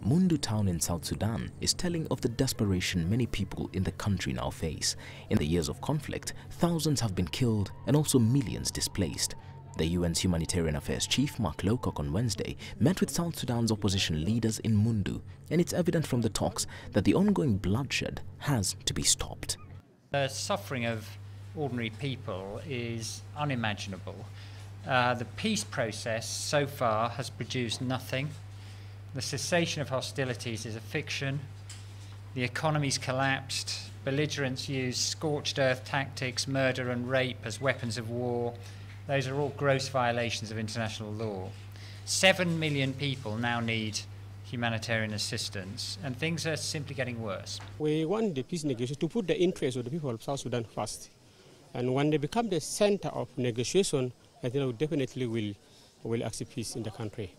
Mundu town in South Sudan is telling of the desperation many people in the country now face. In the years of conflict, thousands have been killed and also millions displaced. The UN's Humanitarian Affairs Chief, Mark Lowcock, on Wednesday met with South Sudan's opposition leaders in Mundu, and it's evident from the talks that the ongoing bloodshed has to be stopped. The suffering of ordinary people is unimaginable. The peace process so far has produced nothing. The cessation of hostilities is a fiction. The economy's collapsed. Belligerents use scorched earth tactics, murder and rape as weapons of war. Those are all gross violations of international law. 7 million people now need humanitarian assistance, and things are simply getting worse. We want the peace negotiations to put the interests of the people of South Sudan first. And when they become the center of negotiation, I think definitely will accept peace in the country.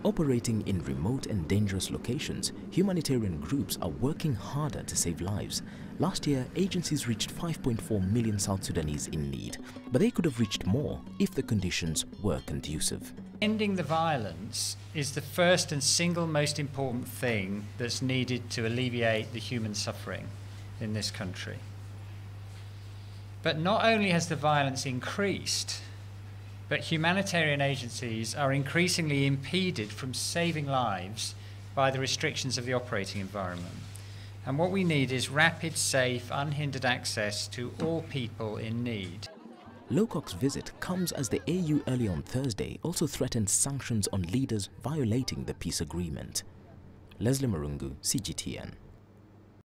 Operating in remote and dangerous locations, humanitarian groups are working harder to save lives. Last year, agencies reached 5.4 million South Sudanese in need, but they could have reached more if the conditions were conducive. Ending the violence is the first and single most important thing that's needed to alleviate the human suffering in this country. But not only has the violence increased, but humanitarian agencies are increasingly impeded from saving lives by the restrictions of the operating environment. And what we need is rapid, safe, unhindered access to all people in need. Lowcock's visit comes as the AU early on Thursday also threatened sanctions on leaders violating the peace agreement. Mirungu, CGTN.